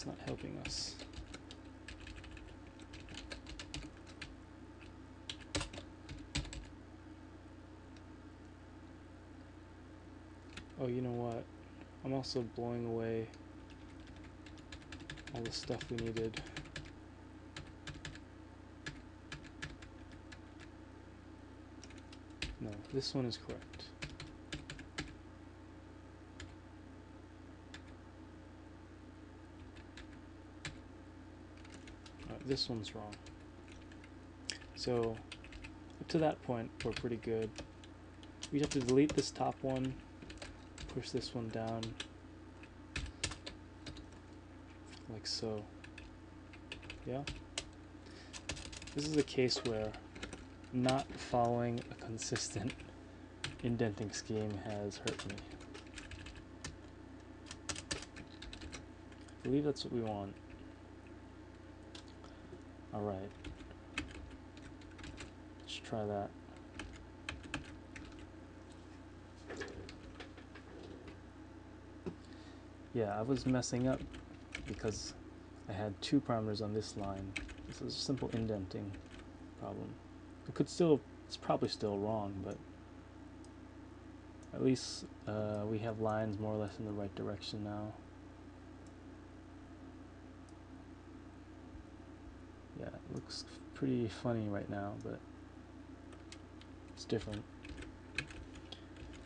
It's not helping us. Oh, you know what? I'm also blowing away all the stuff we needed. No, this one is correct. This one's wrong. So, up to that point, we're pretty good. We have to delete this top one, push this one down, like so. Yeah? This is a case where not following a consistent indenting scheme has hurt me. I believe that's what we want. Alright. Let's try that. Yeah, I was messing up because I had two parameters on this line. This is a simple indenting problem. It's probably still wrong, but at least we have lines more or less in the right direction now. Yeah, it looks pretty funny right now, but it's different.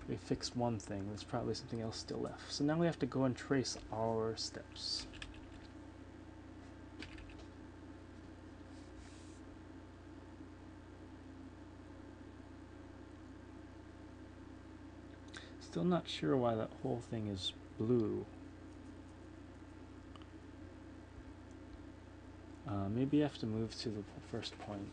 We fixed one thing, there's probably something else still left. So now we have to go and trace our steps. Still not sure why that whole thing is blue. Maybe I have to move to the first point.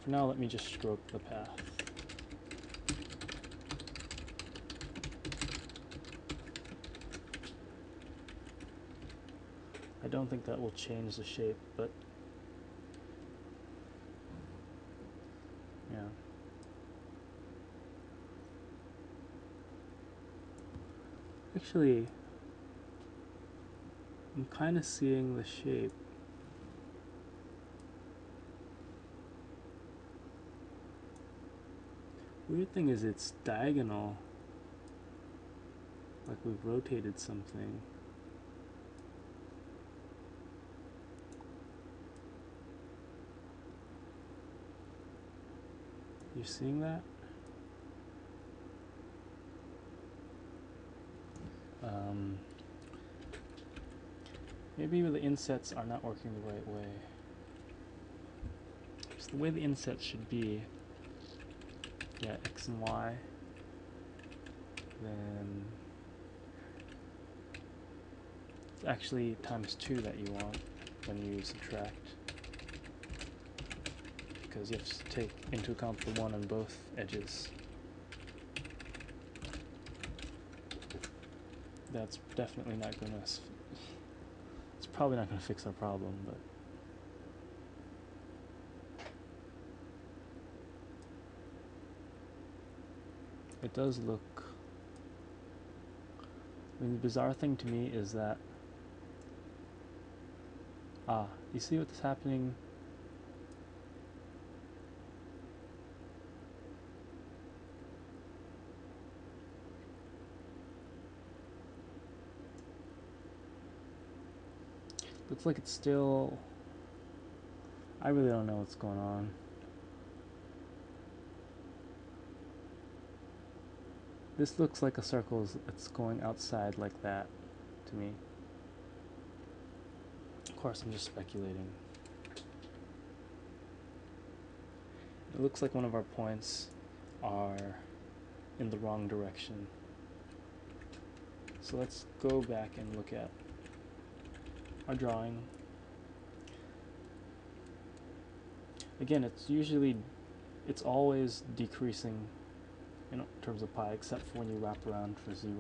For now, let me just stroke the path. I don't think that will change the shape, but yeah. Actually, I'm kind of seeing the shape. Weird thing is it's diagonal, like we've rotated something. You seeing that? Maybe the insets are not working the right way. It's the way the insets should be. Yeah, X and Y. Then it's actually ×2 that you want when you subtract, because you have to take into account the 1 on both edges. That's definitely not going to... It's probably not going to fix our problem, but... It does look... I mean, the bizarre thing to me is that... you see what's happening? Looks like it's still... I really don't know what's going on. This looks like a circle that's going outside like that to me. Of course, I'm just speculating. It looks like one of our points are in the wrong direction. So let's go back and look at our drawing. Again, it's always decreasing in terms of pi, except for when you wrap around for 0.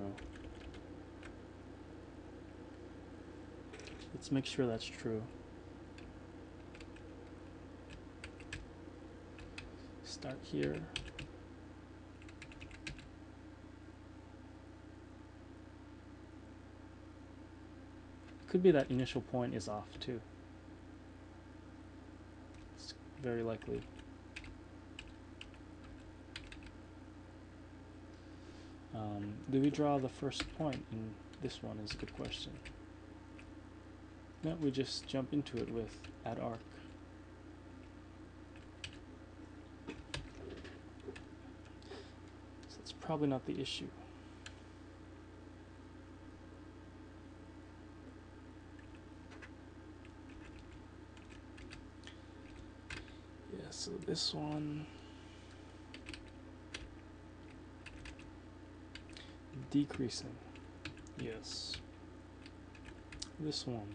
Let's make sure that's true. Start here. Could be that initial point is off too. It's very likely. Do we draw the first point in this one is a good question. No, we just jump into it with add arc. So that's probably not the issue. Yeah, so this one decreasing. Yes. This one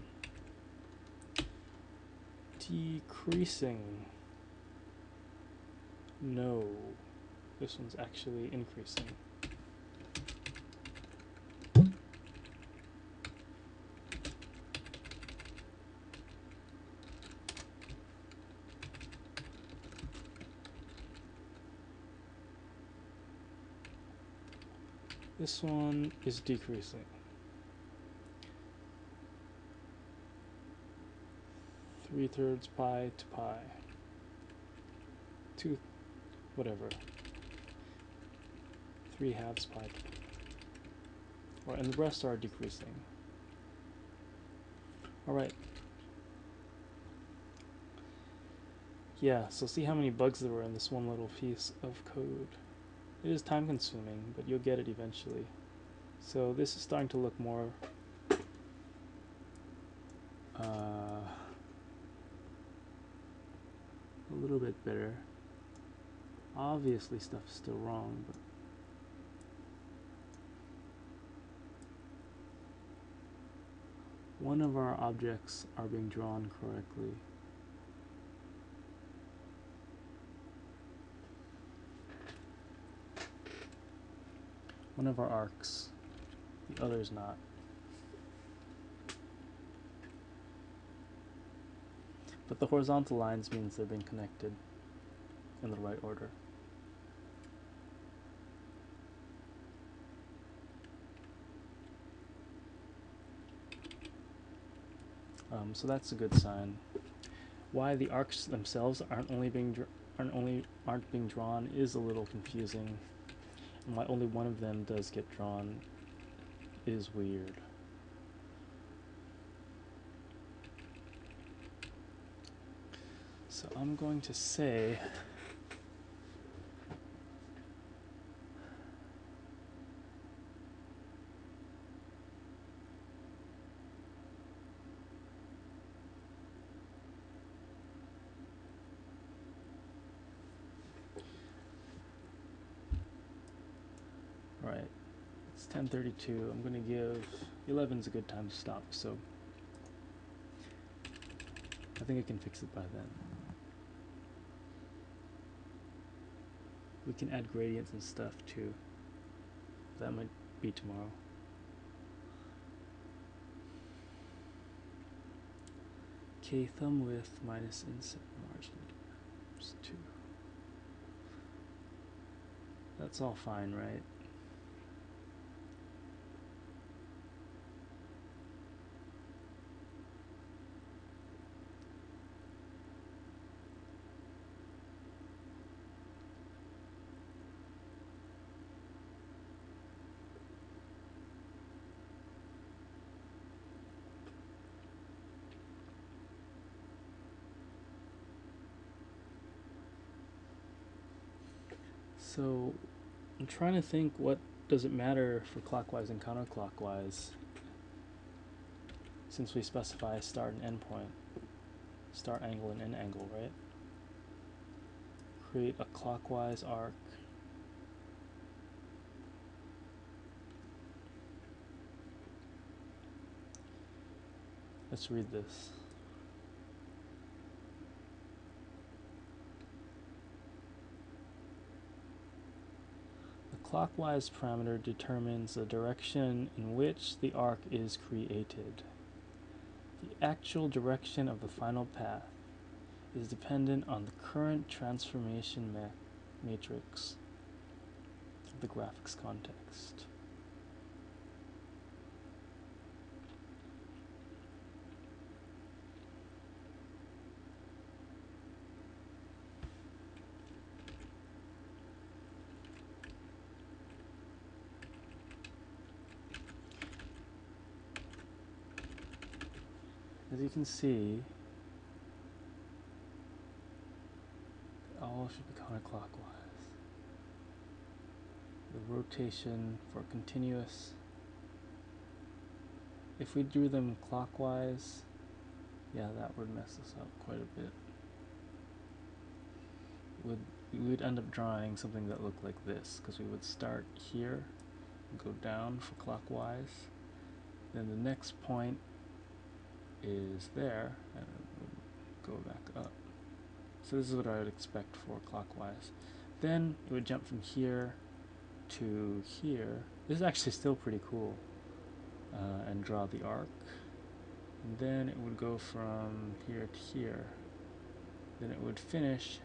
decreasing. No. This one's actually increasing. This one is decreasing. Three-thirds pi to pi. Two, whatever. 3/2 pi to pi. Or, and the rest are decreasing. Alright. Yeah, so see how many bugs there were in this one little piece of code. It is time consuming, but you'll get it eventually. So this is starting to look more a little bit better. Obviously stuff's still wrong, but one of our objects are being drawn correctly. One of our arcs, the other's not. But the horizontal lines means they're being connected in the right order. So that's a good sign. Why the arcs themselves aren't being drawn is a little confusing, and why only one of them does get drawn is weird. So I'm going to say right, it's 10:32. I'm going to give 11's a good time to stop, so I think I can fix it by then. We can add gradients and stuff too. That might be tomorrow. Okay, thumb width minus inset margin. Just 2. That's all fine, right? So I'm trying to think, what does it matter for clockwise and counterclockwise, since we specify start and end point, start angle and end angle, right? Create a clockwise arc. Let's read this. The clockwise parameter determines the direction in which the arc is created. The actual direction of the final path is dependent on the current transformation matrix of the graphics context. As you can see, all should be counterclockwise. The rotation for continuous. If we drew them clockwise, yeah, that would mess us up quite a bit. We would end up drawing something that looked like this, because we would start here, and go down for clockwise, then the next point is there, and it would go back up. So this is what I would expect for clockwise. Then it would jump from here to here. This is actually still pretty cool. And draw the arc. And then it would go from here to here. Then it would finish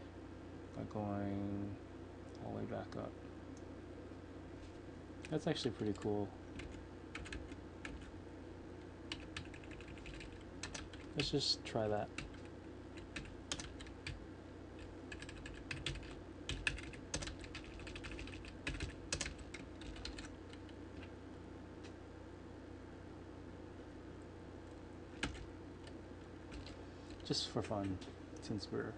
by going all the way back up. That's actually pretty cool. Let's just try that. Just for fun, since we're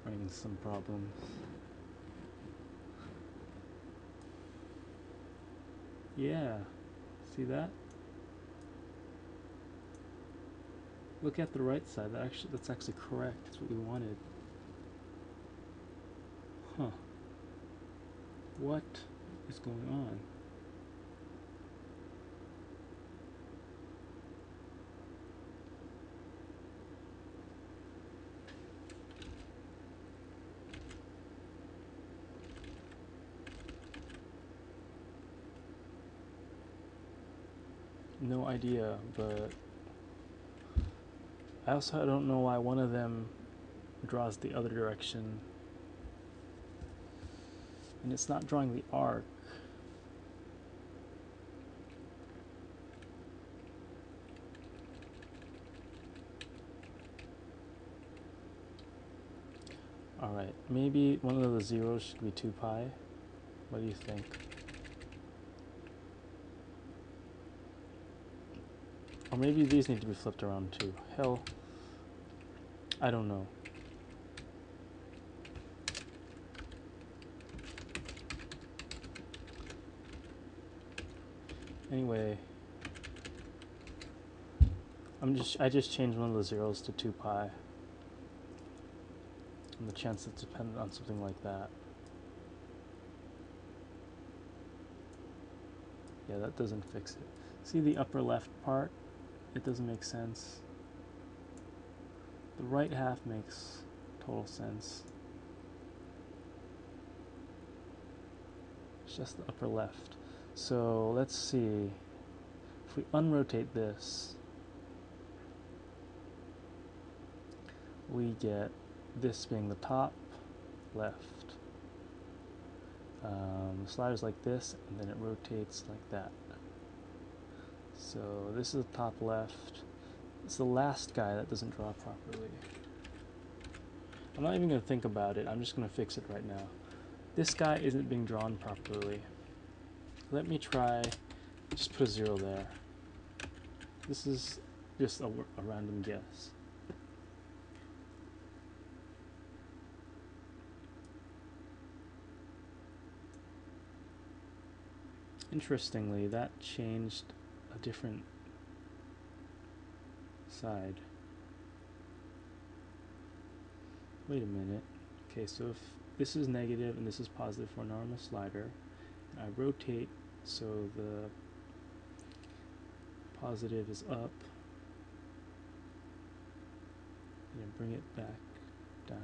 running into some problems. Yeah, see that? Look at the right side. That's actually correct. That's what we wanted. Huh. What is going on? No idea, but I also don't know why one of them draws the other direction. And it's not drawing the arc. Alright, maybe one of the zeros should be 2 pi. What do you think? Or maybe these need to be flipped around too. Hell, I don't know. Anyway, I just changed one of the zeros to 2 pi. And the chance it's dependent on something like that. Yeah, that doesn't fix it. See the upper left part? It doesn't make sense. The right half makes total sense. It's just the upper left. So let's see. If we unrotate this, we get this being the top left. The slider's like this, and then it rotates like that. So this is the top left. It's the last guy that doesn't draw properly. I'm not even going to think about it. I'm just going to fix it right now. This guy isn't being drawn properly. Let me try, just put a 0 there. This is just a random guess. Interestingly, that changed a different side. Wait a minute. Okay, so if this is negative and this is positive for a normal slider, and I rotate so the positive is up, and bring it back down.